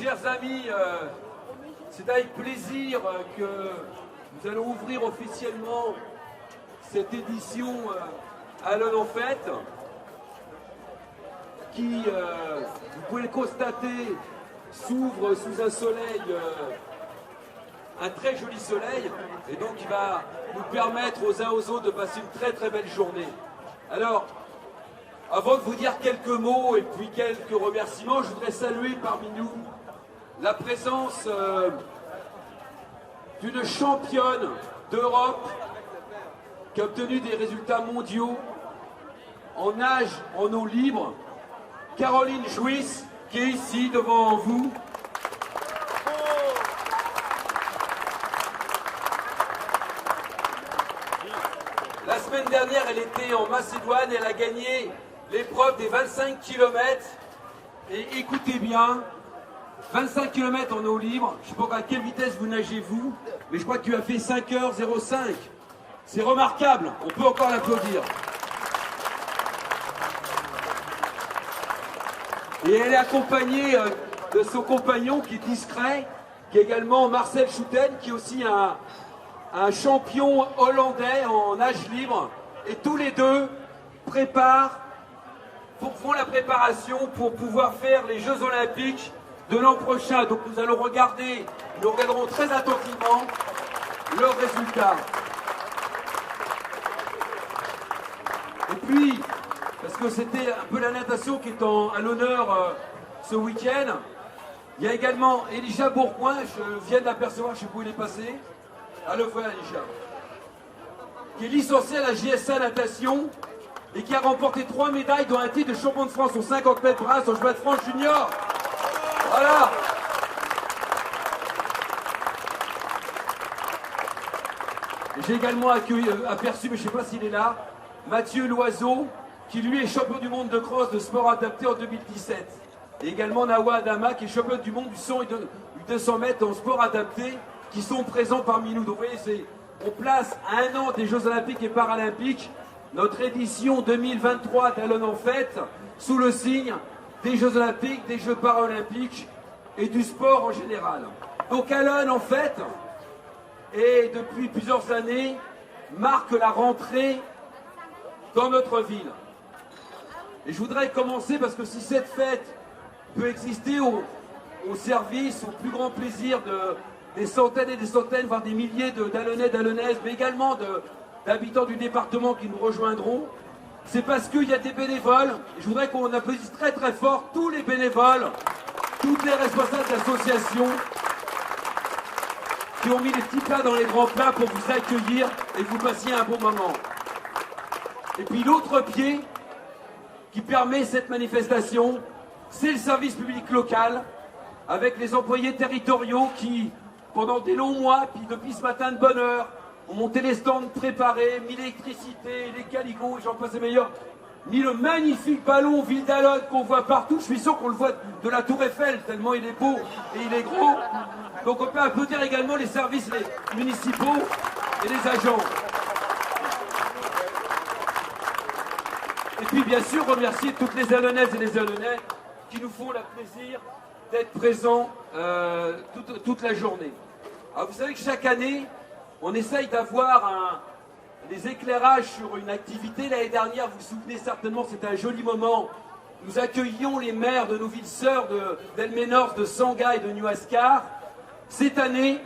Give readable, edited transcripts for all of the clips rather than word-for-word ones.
Chers amis, c'est avec plaisir que nous allons ouvrir officiellement cette édition Allen en Fête, qui, vous pouvez le constater, s'ouvre sous un soleil, un très joli soleil, et donc il va nous permettre aux uns aux autres de passer une très très belle journée. Alors, avant de vous dire quelques mots et puis quelques remerciements, je voudrais saluer parmi nous la présence d'une championne d'Europe qui a obtenu des résultats mondiaux en nage en eau libre, Caroline Jouisse, qui est ici devant vous. La semaine dernière, elle était en Macédoine et elle a gagné l'épreuve des 25 km. Et écoutez bien, 25 km en eau libre, je ne sais pas à quelle vitesse vous nagez vous, mais je crois que tu as fait 5h05. C'est remarquable, on peut encore l'applaudir. Et elle est accompagnée de son compagnon qui est discret, qui est également Marcel Schouten, qui est aussi un champion hollandais en nage libre. Et tous les deux font la préparation pour pouvoir faire les Jeux Olympiques de l'an prochain. Donc nous regarderons très attentivement leurs résultats. Et puis, parce que c'était un peu la natation qui est à l'honneur ce week-end, il y a également Elijah Bourgoin, je viens d'apercevoir, je sais pas où il est passé. Ah, le voilà Elijah. Qui est licencié à la JSA Natation et qui a remporté 3 médailles, dont un titre de champion de France aux 50 mètres brasse au chemin de France junior. Voilà. J'ai également aperçu, mais je ne sais pas s'il est là, Mathieu Loiseau, qui lui est champion du monde de cross de sport adapté en 2017. Et également Nawa Adama, qui est champion du monde du 100 et du 200 mètres en sport adapté, qui sont présents parmi nous. Donc vous voyez, on place à 1 an des Jeux Olympiques et Paralympiques notre édition 2023 d'Allen en Fête, sous le signe des Jeux Olympiques, des Jeux Paralympiques et du sport en général. Donc Allen en Fête, et depuis plusieurs années, marque la rentrée dans notre ville. Et je voudrais commencer parce que si cette fête peut exister au service, au plus grand plaisir des centaines et des centaines, voire des milliers d'Allennais, d'Allennaises, mais également d'habitants du département qui nous rejoindront, c'est parce qu'il y a des bénévoles. Je voudrais qu'on applaudisse très très fort tous les bénévoles, toutes les responsables d'associations qui ont mis les petits plats dans les grands plats pour vous accueillir et que vous passiez un bon moment. Et puis l'autre pied qui permet cette manifestation, c'est le service public local, avec les employés territoriaux qui, pendant des longs mois, puis depuis ce matin de bonne heure, ont monté les stands préparés, mis l'électricité, les caligots, j'en passe les meilleurs, mis le magnifique ballon Ville d'Allen qu'on voit partout. Je suis sûr qu'on le voit de la Tour Eiffel, tellement il est beau et il est gros. Donc on peut applaudir également les services municipaux et les agents. Et puis bien sûr remercier toutes les Allennaises et les Allennais qui nous font le plaisir d'être présents toute la journée. Alors vous savez que chaque année, on essaye d'avoir des éclairages sur une activité. L'année dernière, vous vous souvenez certainement, c'était un joli moment. Nous accueillions les maires de nos villes sœurs d'Elmenors, de Sangha et de New-Ascar. Cette année,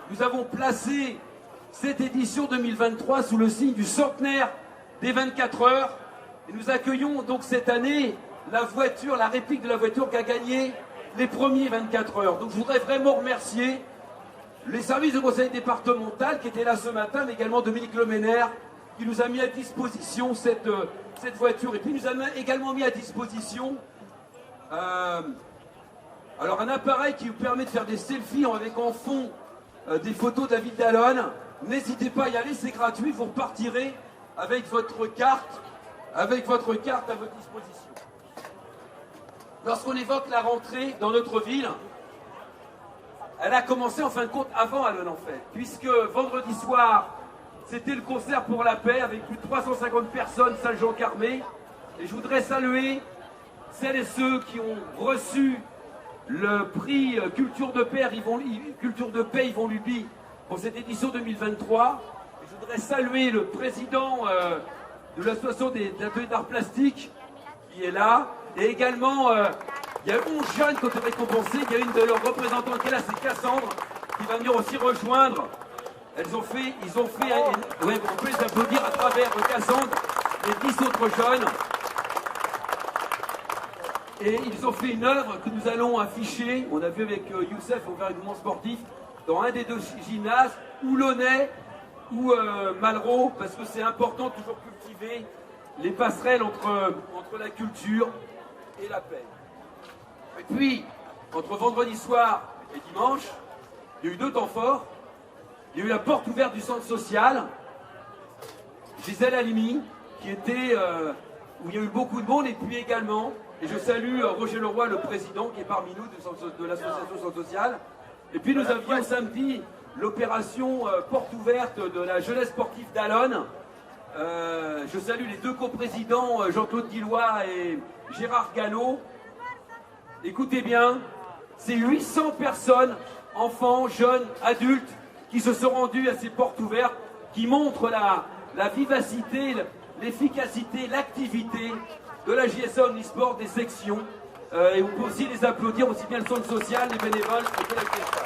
nous avons placé cette édition 2023 sous le signe du centenaire des 24 heures. Et nous accueillons donc cette année la réplique de la voiture qui a gagné les premiers 24 heures. Donc je voudrais vraiment remercier les services du conseil départemental qui étaient là ce matin, mais également Dominique Leménaire, qui nous a mis à disposition cette voiture. Et puis il nous a également mis à disposition alors un appareil qui vous permet de faire des selfies avec en fond des photos de la ville d'Allonnes. N'hésitez pas à y aller, c'est gratuit, vous repartirez avec votre carte à votre disposition. Lorsqu'on évoque la rentrée dans notre ville, elle a commencé en fin de compte avant Allonnes en fait, puisque vendredi soir, c'était le concert pour la paix avec plus de 350 personnes, salle Jean Carmé. Et je voudrais saluer celles et ceux qui ont reçu le prix Culture de Paix Yvon Luby pour cette édition 2023. Et je voudrais saluer le président de l'association des ateliers d'art plastique qui est là. Et également, il y a 11 jeunes qui ont été récompensés. Il y a une de leurs représentantes qui est là, c'est Cassandre, qui va venir aussi rejoindre. Ils ont fait, ouais, on peut les applaudir à travers Cassandre et 10 autres jeunes. Et ils ont fait une œuvre que nous allons afficher, on a vu avec Youssef au mouvement sportif, dans un des deux gymnases, ou Launay ou Malraux, parce que c'est important toujours cultiver les passerelles entre la culture et la paix. Et puis, entre vendredi soir et dimanche, il y a eu 2 temps forts. Il y a eu la porte ouverte du centre social, Gisèle Halimi, qui était, où il y a eu beaucoup de monde, et puis également, et je salue Roger Leroy, le président, qui est parmi nous de l'association Centre Social. Et puis nous avions samedi l'opération porte ouverte de la jeunesse sportive d'Allonnes. Je salue les 2 coprésidents, Jean-Claude Guillois et Gérard Gallo. Écoutez bien, c'est 800 personnes, enfants, jeunes, adultes, qui se sont rendus à ces portes ouvertes, qui montrent la vivacité, l'efficacité, l'activité de la JSA Omnisport, des sections. Et on peut aussi les applaudir, aussi bien le centre social, les bénévoles que la JSA.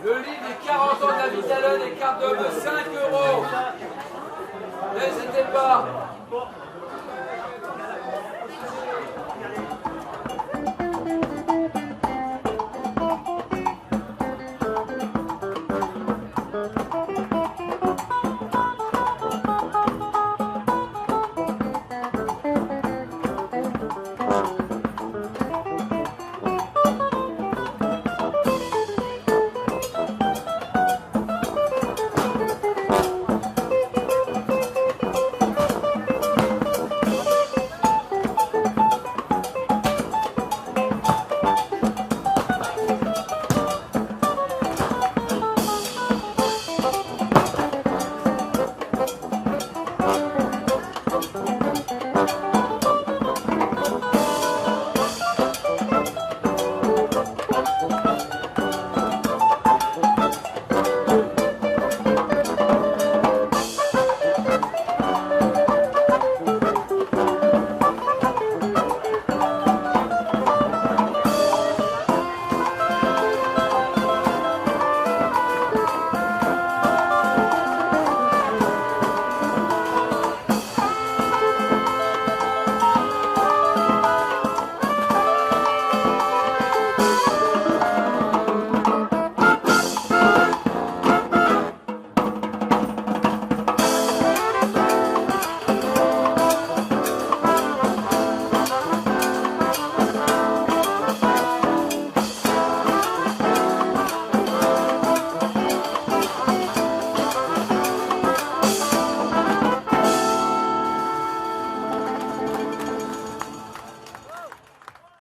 Le livre des 40 ans de la vie d'Allen et cartes de